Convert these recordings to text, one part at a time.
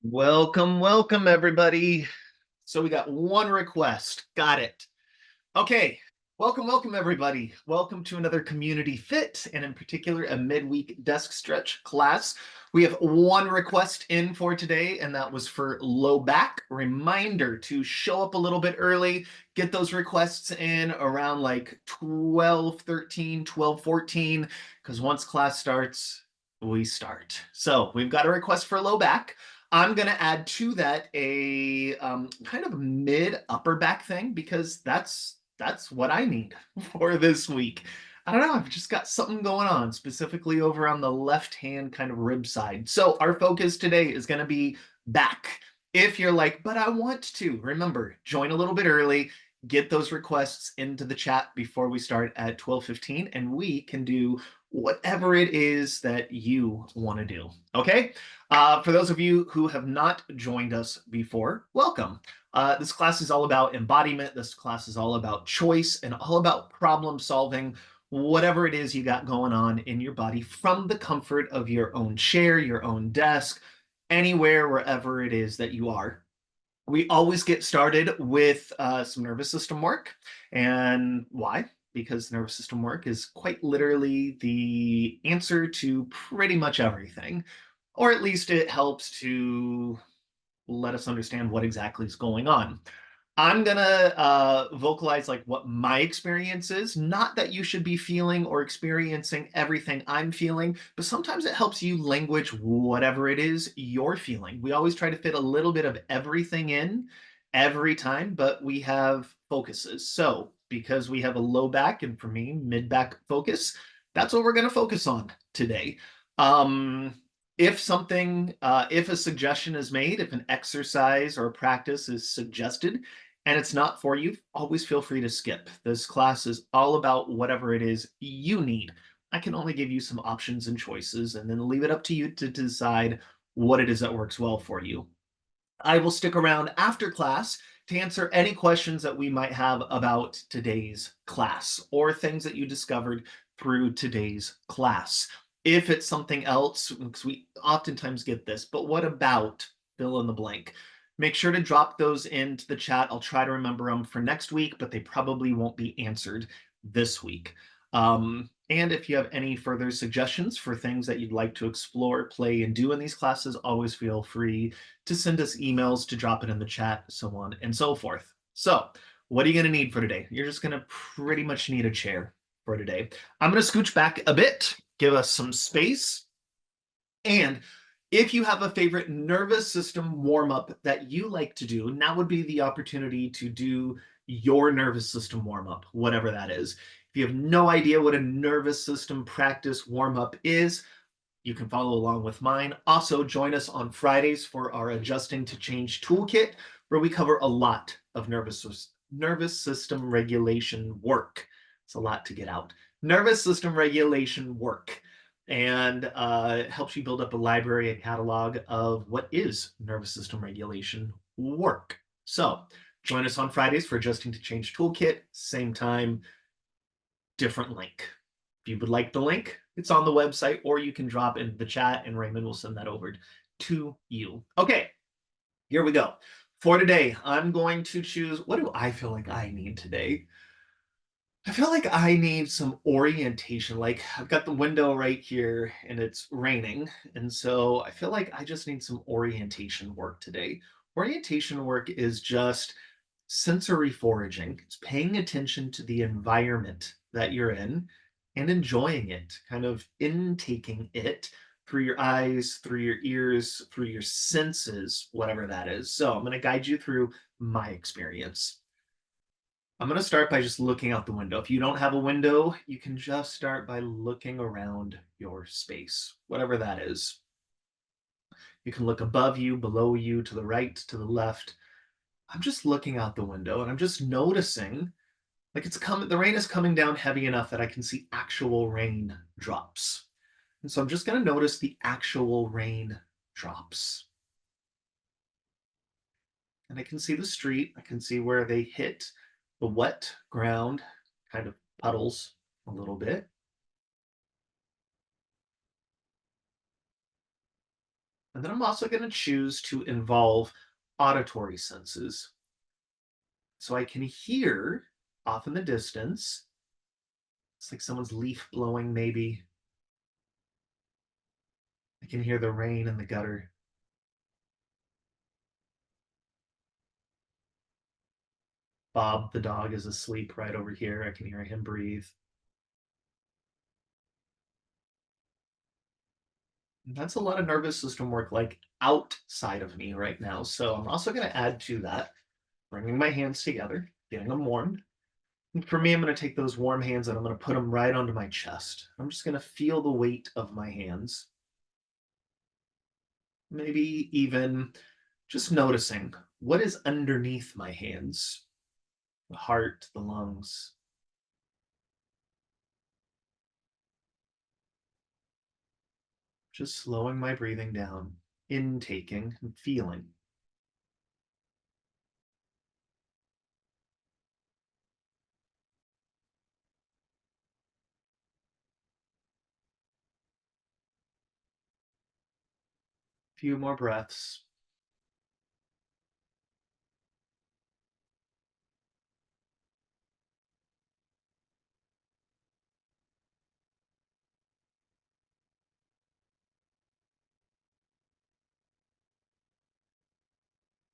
Welcome, everybody. So we got one request. Got it. Okay. Welcome, everybody. Welcome to another Community Fit, and in particular, a midweek desk stretch class. We have one request in for today, and that was for low back. Reminder to show up a little bit early, get those requests in around like 12:13, 12:14, because once class starts, we start. So we've got a request for low back. I'm going to add to that a kind of mid upper back thing because that's what I need for this week. I don't know, I've just got something going on, specifically over on the left hand kind of rib side. So our focus today is going to be back. If you're like, but I want to, remember, join a little bit early, get those requests into the chat before we start at 12:15, and we can do whatever it is that you want to do. Okay? For those of you who have not joined us before, welcome. This class is all about embodiment. This class is all about choice and all about problem solving, whatever it is you got going on in your body from the comfort of your own chair, your own desk, anywhere, wherever it is that you are. We always get started with some nervous system work. And why? Because nervous system work is quite literally the answer to pretty much everything, or at least it helps to let us understand what exactly is going on. I'm gonna vocalize like what my experience is. Not that you should be feeling or experiencing everything I'm feeling, but sometimes it helps you language whatever it is you're feeling. We always try to fit a little bit of everything in every time, but we have focuses. So because we have a low back and for me, mid back focus, that's what we're gonna focus on today. Um, if a suggestion is made, if an exercise or a practice is suggested, and it's not for you, always feel free to skip. This class is all about whatever it is you need. I can only give you some options and choices and then leave it up to you to decide what it is that works well for you. I will stick around after class to answer any questions that we might have about today's class or things that you discovered through today's class. If it's something else, because we oftentimes get this, but what about fill in the blank? Make sure to drop those into the chat. I'll try to remember them for next week, but they probably won't be answered this week. And if you have any further suggestions for things that you'd like to explore, play, and do in these classes, always feel free to send us emails, to drop it in the chat, so on and so forth. So, what are you going to need for today? You're just going to pretty much need a chair for today. I'm going to scooch back a bit, give us some space, and if you have a favorite nervous system warm up that you like to do, now would be the opportunity to do your nervous system warm up, whatever that is. If you have no idea what a nervous system practice warm up is, you can follow along with mine. Also, join us on Fridays for our Adjusting to Change toolkit, where we cover a lot of nervous system regulation work. It's a lot to get out. Nervous system regulation work. And it helps you build up a library, a catalog of what is nervous system regulation work. So join us on Fridays for Adjusting to Change toolkit. Same time, different link. If you would like the link, it's on the website, or you can drop in the chat and Raymond will send that over to you. Okay, here we go. For today, I'm going to choose, what do I feel like I need today? I feel like I need some orientation. Like I've got the window right here and it's raining. And so I feel like I just need some orientation work today. Orientation work is just sensory foraging. It's paying attention to the environment that you're in and enjoying it, kind of intaking it through your eyes, through your ears, through your senses, whatever that is. So I'm going to guide you through my experience. I'm going to start by just looking out the window. If you don't have a window, you can just start by looking around your space, whatever that is. You can look above you, below you, to the right, to the left. I'm just looking out the window and I'm just noticing like the rain is coming down heavy enough that I can see actual rain drops. And so I'm just going to notice the actual rain drops. And I can see the street. I can see where they hit the wet ground, kind of puddles a little bit. And then I'm also going to choose to involve auditory senses. So I can hear off in the distance. It's like someone's leaf blowing, maybe. I can hear the rain in the gutter. Bob the dog is asleep right over here. I can hear him breathe. And that's a lot of nervous system work like outside of me right now. So I'm also going to add to that, bringing my hands together, getting them warm. And for me, I'm going to take those warm hands and I'm going to put them right onto my chest. I'm just going to feel the weight of my hands. Maybe even just noticing what is underneath my hands, the heart, the lungs. Just slowing my breathing down, intaking and feeling. A few more breaths.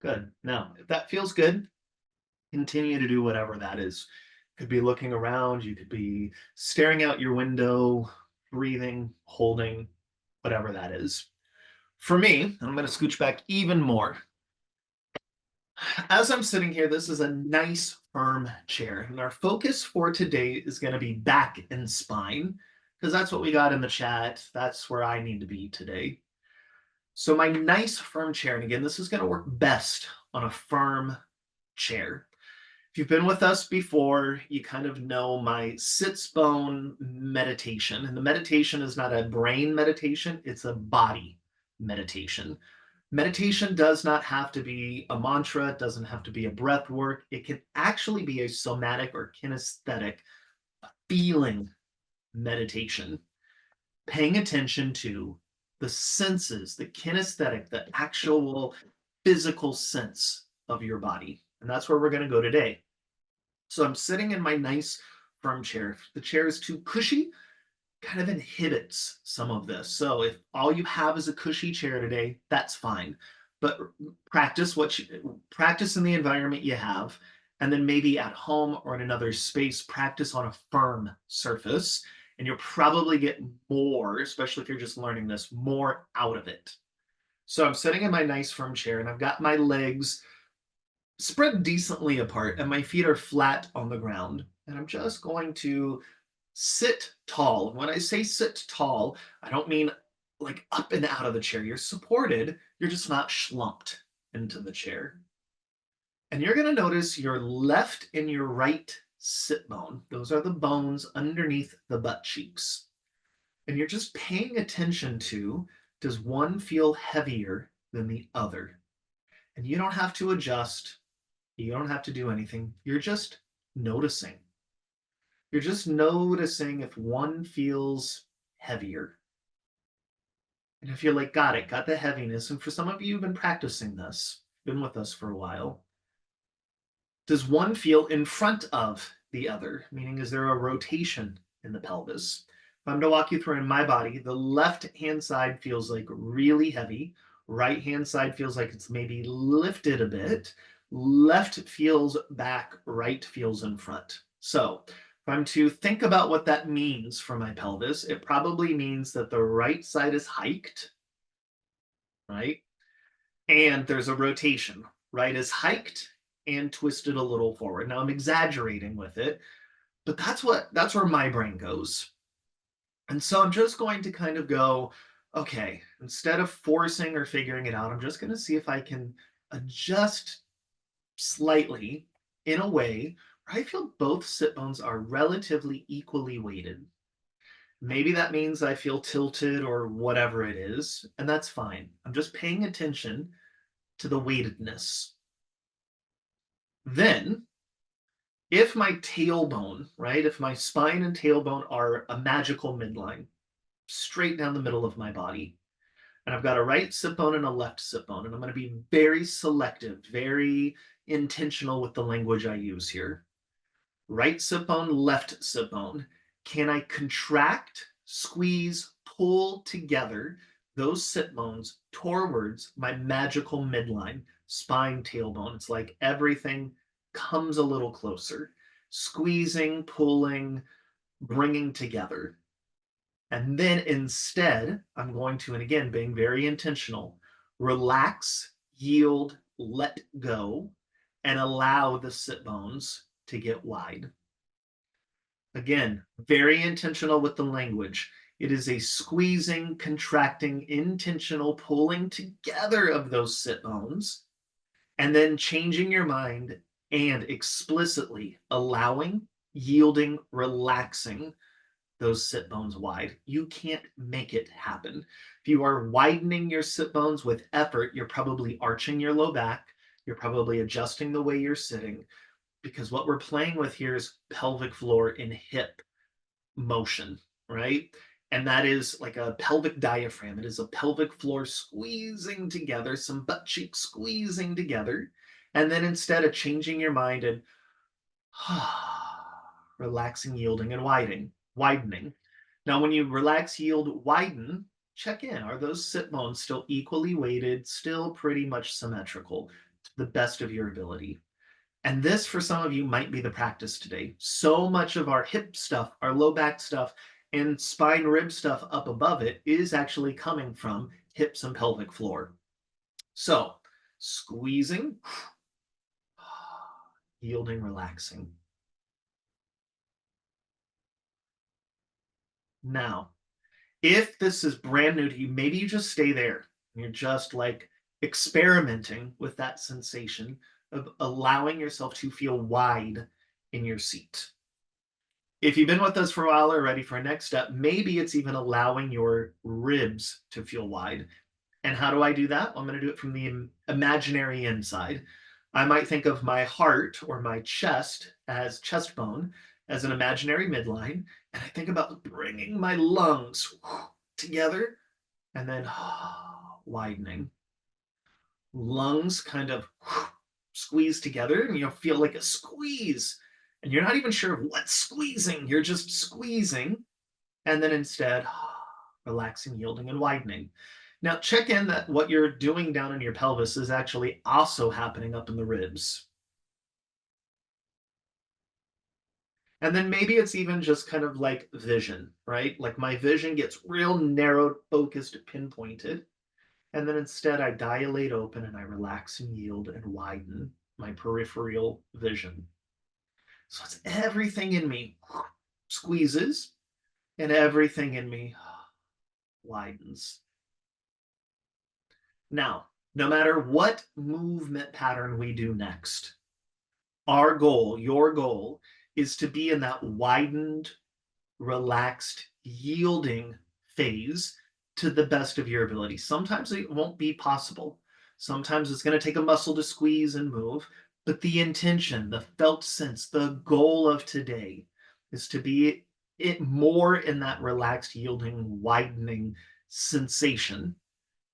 Good. Now, if that feels good, continue to do whatever that is. Could be looking around, you could be staring out your window, breathing, holding, whatever that is. For me, I'm going to scooch back even more. As I'm sitting here, this is a nice firm chair. And our focus for today is going to be back and spine, because that's what we got in the chat. That's where I need to be today. So my nice firm chair, and again, this is going to work best on a firm chair. If you've been with us before, you kind of know my sits bone meditation. And the meditation is not a brain meditation, it's a body meditation. Meditation does not have to be a mantra, it doesn't have to be a breath work. It can actually be a somatic or kinesthetic feeling meditation, paying attention to the senses, the kinesthetic, the actual physical sense of your body. And that's where we're going to go today. So I'm sitting in my nice firm chair. If the chair is too cushy, kind of inhibits some of this. So if all you have is a cushy chair today, that's fine. But practice in the environment you have, and then maybe at home or in another space, practice on a firm surface, and you'll probably get more, especially if you're just learning this, more out of it. So I'm sitting in my nice firm chair, and I've got my legs spread decently apart, and my feet are flat on the ground. And I'm just going to sit tall. When I say sit tall, I don't mean like up and out of the chair. You're supported, you're just not slumped into the chair. And you're going to notice your left and your right sit bone. Those are the bones underneath the butt cheeks. And you're just paying attention to, does one feel heavier than the other? And you don't have to adjust. You don't have to do anything. You're just noticing. You're just noticing if one feels heavier. And if you're like, got it, got the heaviness. And for some of you who've been practicing this, been with us for a while, does one feel in front of the other? Meaning, is there a rotation in the pelvis? If I'm to walk you through in my body, the left hand side feels like really heavy. Right hand side feels like it's maybe lifted a bit. Left feels back, right feels in front. So if I'm to think about what that means for my pelvis, it probably means that the right side is hiked, right? And there's a rotation. Right is hiked and twisted a little forward. Now I'm exaggerating with it, but that's where my brain goes. And so I'm just going to kind of go, okay, instead of forcing or figuring it out, I'm just going to see if I can adjust slightly in a way where I feel both sit bones are relatively equally weighted. Maybe that means I feel tilted or whatever it is, and that's fine. I'm just paying attention to the weightedness. Then, if my tailbone, right, if my spine and tailbone are a magical midline, straight down the middle of my body, And I've got a right sit bone and a left sit bone. And I'm going to be very selective, very intentional with the language I use here. Right sit bone, left sit bone. Can I contract, squeeze, pull together those sit bones towards my magical midline, spine, tailbone? It's like everything comes a little closer. Squeezing, pulling, bringing together. And then instead, I'm going to, and again, being very intentional, relax, yield, let go, and allow the sit bones to get wide. Again, very intentional with the language. It is a squeezing, contracting, intentional pulling together of those sit bones, and then changing your mind and explicitly allowing, yielding, relaxing those sit bones wide. You can't make it happen. If you are widening your sit bones with effort, you're probably arching your low back. You're probably adjusting the way you're sitting, because what we're playing with here is pelvic floor and hip motion, right? And that is like a pelvic diaphragm. It is a pelvic floor squeezing together, some butt cheeks squeezing together. And then instead of changing your mind and relaxing, yielding, and widening. Now, when you relax, yield, widen, check in. Are those sit bones still equally weighted, still pretty much symmetrical to the best of your ability? And this, for some of you, might be the practice today. So much of our hip stuff, our low back stuff, and spine rib stuff up above it is actually coming from hips and pelvic floor. So, squeezing, yielding, relaxing. Now, if this is brand new to you, maybe you just stay there. You're just like experimenting with that sensation of allowing yourself to feel wide in your seat. If you've been with us for a while or ready for a next step, maybe it's even allowing your ribs to feel wide. And how do I do that? Well, I'm going to do it from the imaginary inside. I might think of my heart or my chest as chest bone, as an imaginary midline. And I think about bringing my lungs together and then widening. Lungs kind of squeeze together, and you'll feel like a squeeze. And you're not even sure what's squeezing. You're just squeezing. And then instead, relaxing, yielding, and widening. Now, check in that what you're doing down in your pelvis is actually also happening up in the ribs. And then maybe it's even just kind of like vision, right? Like my vision gets real narrowed, focused, pinpointed. And then instead, I dilate open and I relax and yield and widen my peripheral vision. So it's everything in me squeezes and everything in me widens. Now, no matter what movement pattern we do next, our goal, your goal, is to be in that widened, relaxed, yielding phase to the best of your ability. Sometimes it won't be possible. Sometimes it's going to take a muscle to squeeze and move, but the intention, the felt sense, the goal of today is to be it more in that relaxed, yielding, widening sensation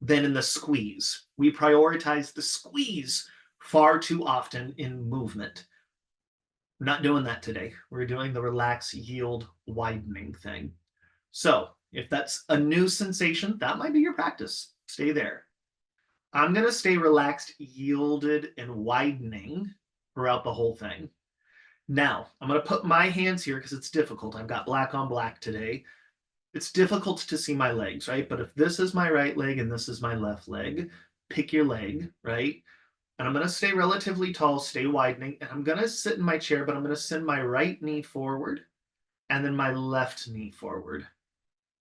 than in the squeeze. We prioritize the squeeze far too often in movement. We're not doing that today. We're doing the relax, yield, widening thing. So if that's a new sensation, that might be your practice. Stay there. I'm going to stay relaxed, yielded, and widening throughout the whole thing. Now, I'm going to put my hands here because it's difficult. I've got black on black today. It's difficult to see my legs, right? But if this is my right leg and this is my left leg, pick your leg, right? And I'm going to stay relatively tall, stay widening, and I'm going to sit in my chair, but I'm going to send my right knee forward and then my left knee forward,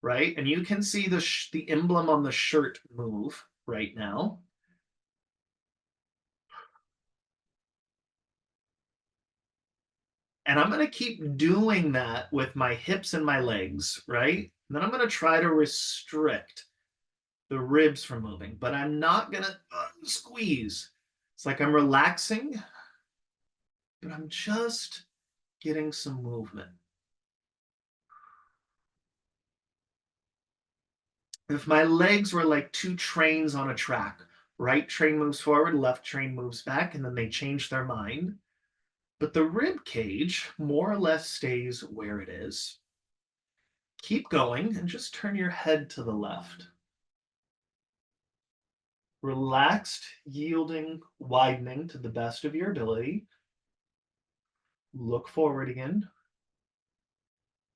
right? And you can see the emblem on the shirt move right now. And I'm going to keep doing that with my hips and my legs, right? And then I'm going to try to restrict the ribs from moving, but I'm not going to squeeze. It's like I'm relaxing, but I'm just getting some movement. If my legs were like two trains on a track, right train moves forward, left train moves back, and then they change their mind. But the rib cage more or less stays where it is. Keep going and just turn your head to the left. Relaxed, yielding, widening to the best of your ability. Look forward again.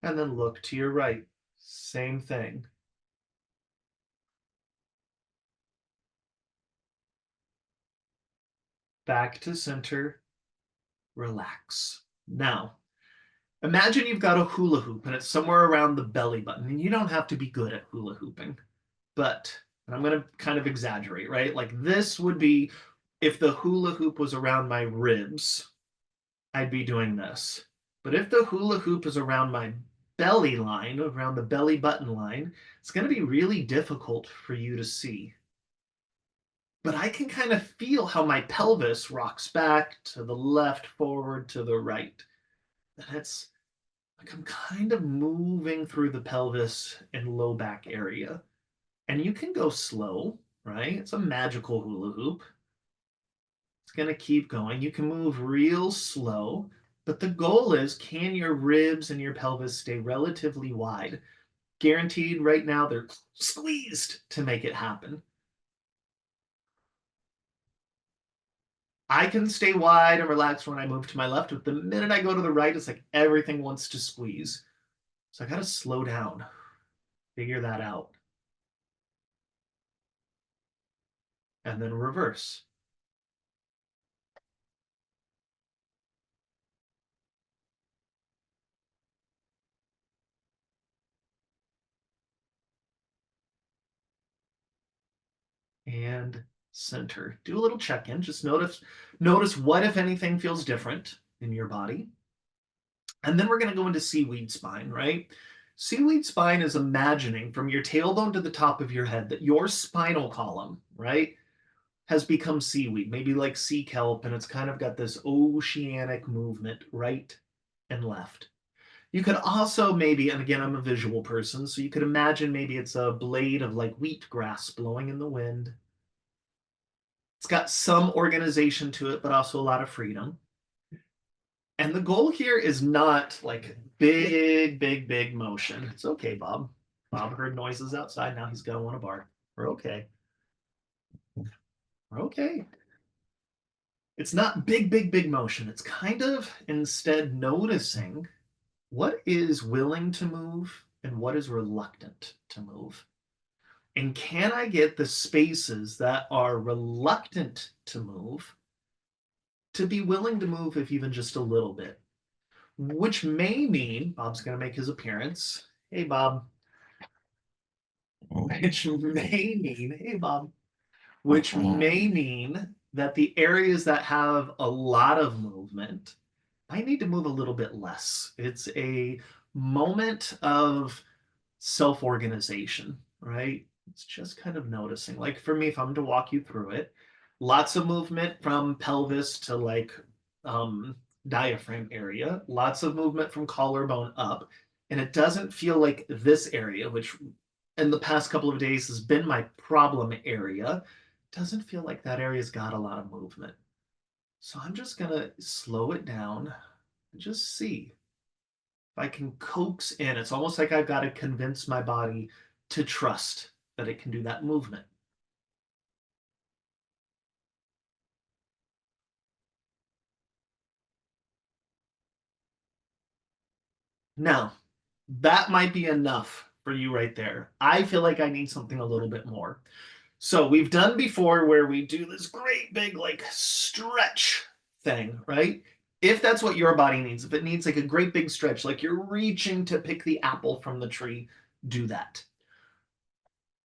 And then look to your right. Same thing. Back to center. Relax. Now, imagine you've got a hula hoop and it's somewhere around the belly button. And you don't have to be good at hula hooping, but I'm going to kind of exaggerate, right? Like this would be if the hula hoop was around my ribs, I'd be doing this. But if the hula hoop is around my belly line, around the belly button line, it's going to be really difficult for you to see. But I can kind of feel how my pelvis rocks back to the left, forward, to the right. And it's like I'm kind of moving through the pelvis and low back area. And you can go slow, right? It's a magical hula hoop. It's going to keep going. You can move real slow, but the goal is can your ribs and your pelvis stay relatively wide? Guaranteed right now they're squeezed to make it happen. I can stay wide and relaxed when I move to my left, but the minute I go to the right, it's like everything wants to squeeze. So I got to slow down, figure that out, and then reverse. And center. Do a little check-in. Just notice what, if anything, feels different in your body. And then we're going to go into seaweed spine, right? Seaweed spine is imagining from your tailbone to the top of your head that your spinal column, right, has become seaweed, maybe like sea kelp, and it's kind of got this oceanic movement right and left. You could also maybe, and again, I'm a visual person, so you could imagine maybe it's a blade of like wheat grass blowing in the wind. It's got some organization to it, but also a lot of freedom. And the goal here is not like big motion. It's okay, Bob. Bob heard noises outside. Now he's going to want to bark. We're okay. We're okay. It's not big motion. It's kind of instead noticing what is willing to move and what is reluctant to move. And can I get the spaces that are reluctant to move to be willing to move, if even just a little bit? Which may mean Bob's going to make his appearance. Hey, Bob. Which may mean, hey, Bob, which may mean that the areas that have a lot of movement might need to move a little bit less. It's a moment of self organization, right? It's just kind of noticing. Like for me, if I'm to walk you through it, lots of movement from pelvis to like diaphragm area, lots of movement from collarbone up. And it doesn't feel like this area, which in the past couple of days has been my problem area, doesn't feel like that area's got a lot of movement. So I'm just going to slow it down and just see if I can coax in. It's almost like I've got to convince my body to trust that it can do that movement. Now, that might be enough for you right there. I feel like I need something a little bit more. So we've done before where we do this great big like stretch thing, right? If that's what your body needs, if it needs like a great big stretch, like you're reaching to pick the apple from the tree, do that.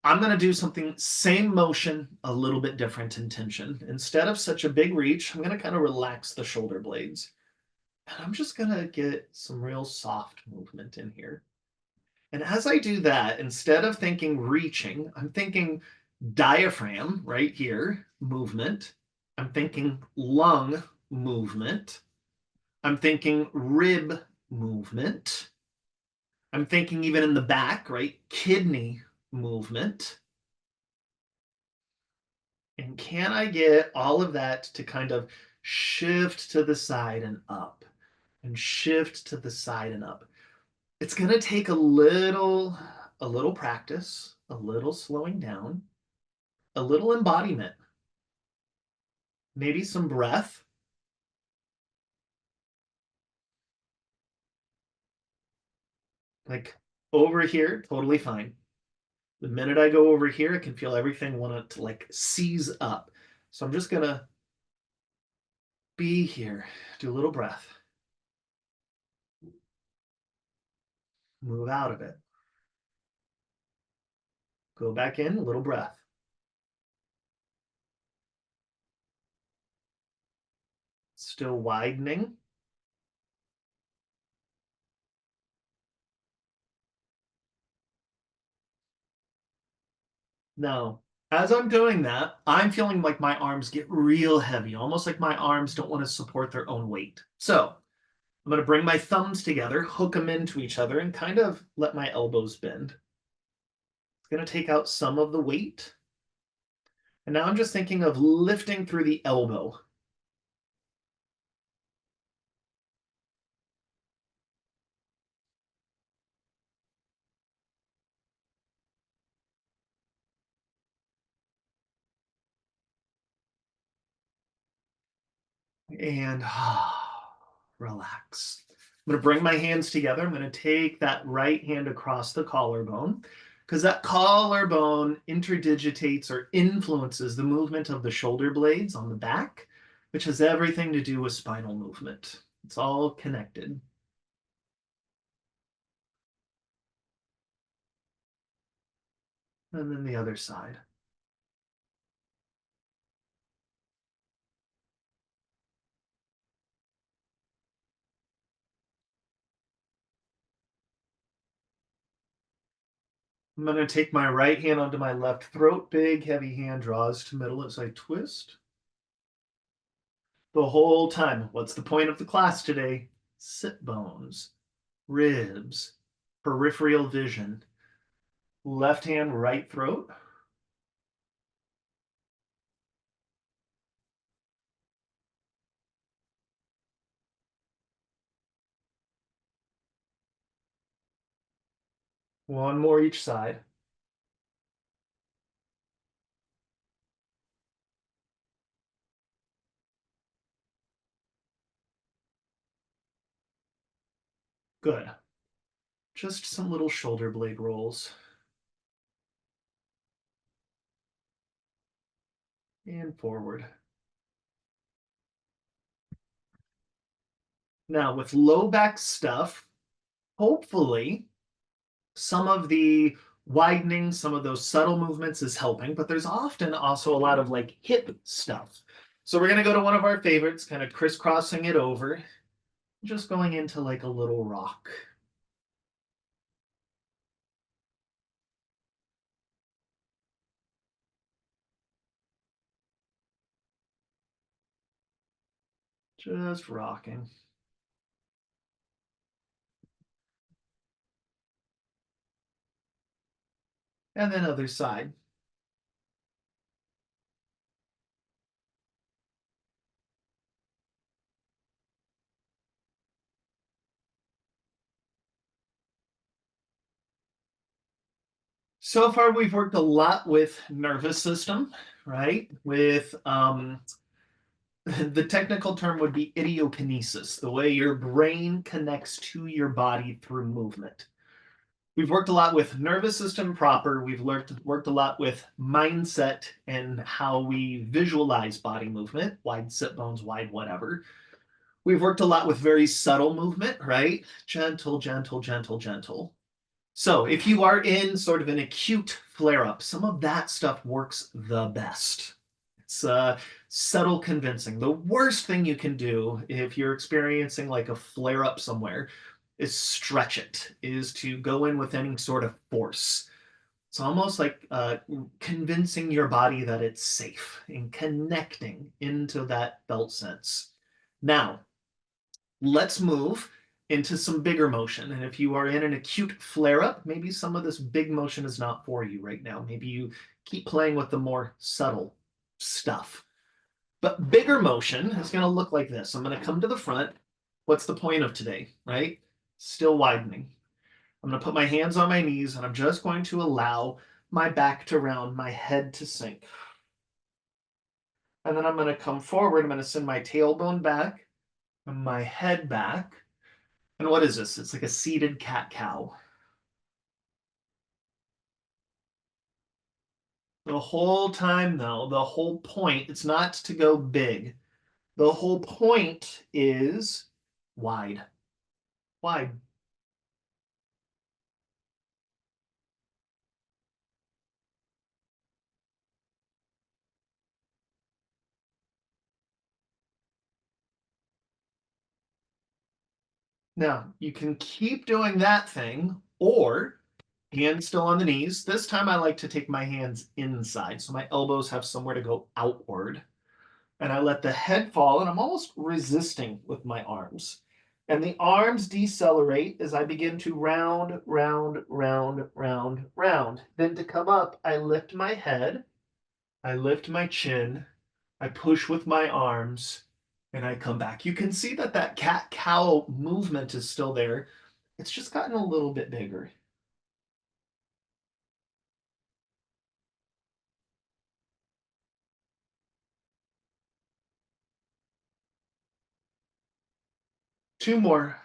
I'm going to do something, same motion, a little bit different intention. Instead of such a big reach, I'm going to kind of relax the shoulder blades. And I'm just going to get some real soft movement in here. And as I do that, instead of thinking reaching, I'm thinking diaphragm right here, movement. I'm thinking lung movement. I'm thinking rib movement. I'm thinking even in the back, right? Kidney movement. And can I get all of that to kind of shift to the side and up and shift to the side and up? It's going to take a little practice, a little slowing down, a little embodiment, maybe some breath. Like over here, totally fine. The minute I go over here, I can feel everything want to like seize up. So I'm just going to be here, do a little breath, move out of it, go back in, a little breath. Still widening. Now, as I'm doing that, I'm feeling like my arms get real heavy, almost like my arms don't want to support their own weight. So I'm going to bring my thumbs together, hook them into each other, and kind of let my elbows bend. It's going to take out some of the weight. And now I'm just thinking of lifting through the elbow. And relax. I'm going to bring my hands together. I'm going to take that right hand across the collarbone because that collarbone interdigitates or influences the movement of the shoulder blades on the back, which has everything to do with spinal movement. It's all connected. And then the other side. I'm going to take my right hand onto my left throat. Big, heavy hand draws to middle as I twist. The whole time. What's the point of the class today? Sit bones, ribs, peripheral vision. Left hand, right throat. One more each side. Good. Just some little shoulder blade rolls. And forward. Now, with low back stuff, hopefully some of the widening, some of those subtle movements is helping, but there's often also a lot of like hip stuff. So we're going to go to one of our favorites, kind of crisscrossing it over, just going into like a little rock. Just rocking. And then other side. So far, we've worked a lot with nervous system, right? With the technical term would be idiokinesis, the way your brain connects to your body through movement. We've worked a lot with nervous system proper. We've worked a lot with mindset and how we visualize body movement, wide sit bones, wide whatever. We've worked a lot with very subtle movement, right? Gentle, gentle, gentle, gentle. So if you are in sort of an acute flare-up, some of that stuff works the best. It's subtle convincing. The worst thing you can do if you're experiencing like a flare-up somewhere is stretch it, is to go in with any sort of force. It's almost like convincing your body that it's safe and connecting into that felt sense. Now, let's move into some bigger motion. And if you are in an acute flare-up, maybe some of this big motion is not for you right now. Maybe you keep playing with the more subtle stuff. But bigger motion is going to look like this. I'm going to come to the front. What's the point of today, right? Still widening. I'm going to put my hands on my knees, and I'm just going to allow my back to round, my head to sink. And then I'm going to come forward. I'm going to send my tailbone back and my head back. And what is this? It's like a seated cat-cow. The whole time, though, the whole point, it's not to go big. The whole point is wide. Wide. Now, you can keep doing that thing, or hands still on the knees. This time I like to take my hands inside, so my elbows have somewhere to go outward. And I let the head fall, and I'm almost resisting with my arms. And the arms decelerate as I begin to round, round, round, round, round. Then to come up, I lift my head, I lift my chin, I push with my arms, and I come back. You can see that that cat-cow movement is still there. It's just gotten a little bit bigger. Two more.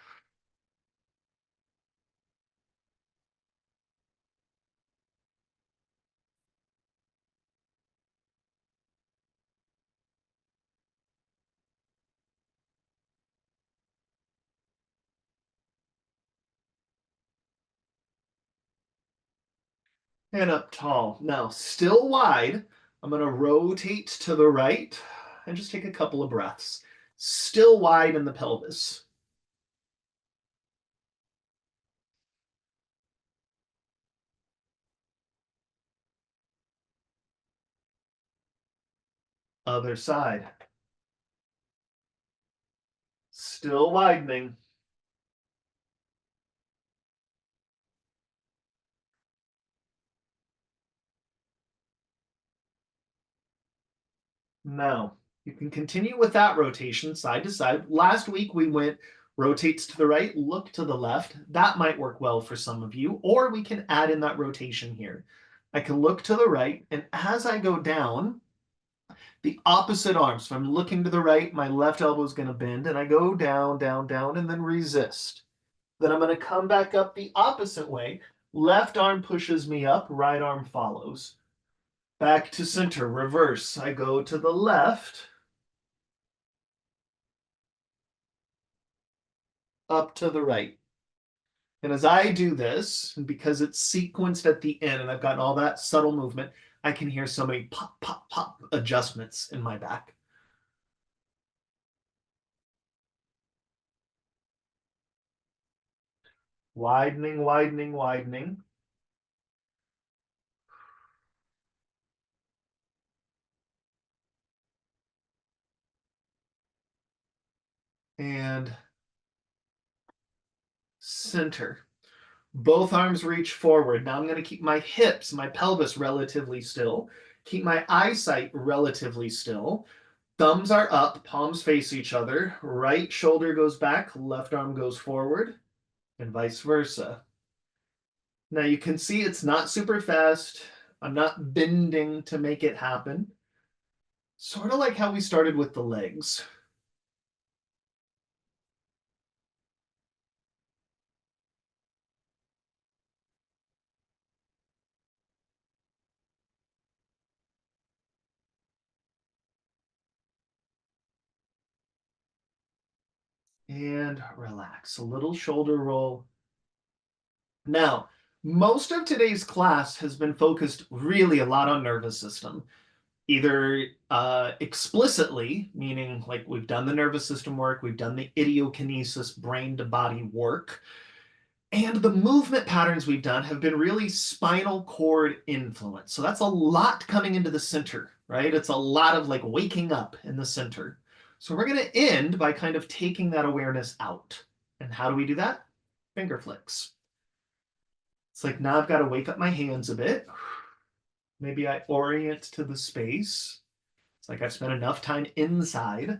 And up tall. Now, still wide. I'm going to rotate to the right and just take a couple of breaths. Still wide in the pelvis. Other side. Still widening. Now, you can continue with that rotation side to side. Last week we went rotates to the right, look to the left. That might work well for some of you, or we can add in that rotation here. I can look to the right, and as I go down, the opposite arm. So I'm looking to the right, my left elbow is going to bend, and I go down, down, down, and then resist. Then I'm going to come back up the opposite way. Left arm pushes me up, right arm follows. Back to center, reverse. I go to the left, up to the right. And as I do this, and because it's sequenced at the end and I've gotten all that subtle movement, I can hear so many pop, pop, pop adjustments in my back. Widening, widening, widening. And center. Both arms reach forward. Now I'm going to keep my hips, my pelvis relatively still. Keep my eyesight relatively still. Thumbs are up, palms face each other. Right shoulder goes back, left arm goes forward, and vice versa. Now you can see it's not super fast. I'm not bending to make it happen. Sort of like how we started with the legs. And relax. A little shoulder roll. Now, most of today's class has been focused really a lot on nervous system, either explicitly, meaning like we've done the nervous system work, we've done the idiokinesis brain to body work, and the movement patterns we've done have been really spinal cord influence. So that's a lot coming into the center, right? It's a lot of like waking up in the center. So we're going to end by kind of taking that awareness out. And how do we do that? Finger flicks. It's like now I've got to wake up my hands a bit. Maybe I orient to the space. It's like I've spent enough time inside.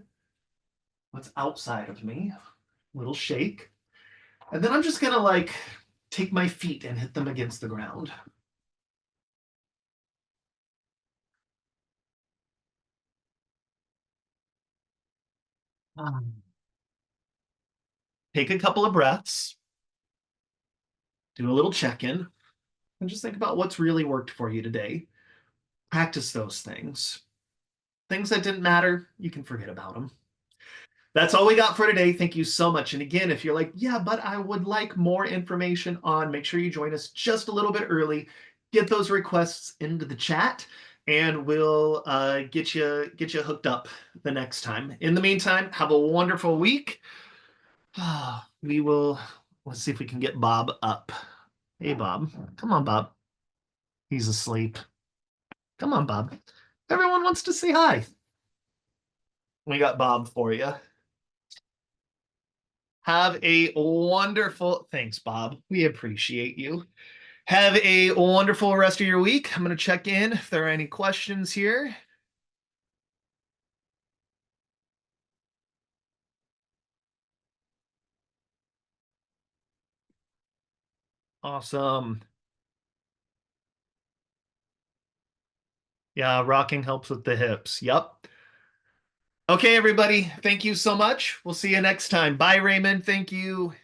What's outside of me? Little shake. And then I'm just gonna like take my feet and hit them against the ground. Take a couple of breaths, do a little check in, and just think about what's really worked for you today. Practice those things. Things that didn't matter, you can forget about them. That's all we got for today. Thank you so much. And again, if you're like, yeah, but I would like more information on, make sure you join us just a little bit early. Get those requests into the chat, and we'll get you hooked up the next time. In the meantime, have a wonderful week. We will. Let's see if we can get Bob up. Hey, Bob. Come on, Bob. He's asleep. Come on, Bob. Everyone wants to say hi. We got Bob for you. Have a wonderful, thanks, Bob. We appreciate you. Have a wonderful rest of your week. I'm going to check in if there are any questions here. Awesome. Yeah, rocking helps with the hips. Yep. Okay, everybody. Thank you so much. We'll see you next time. Bye, Raymond. Thank you.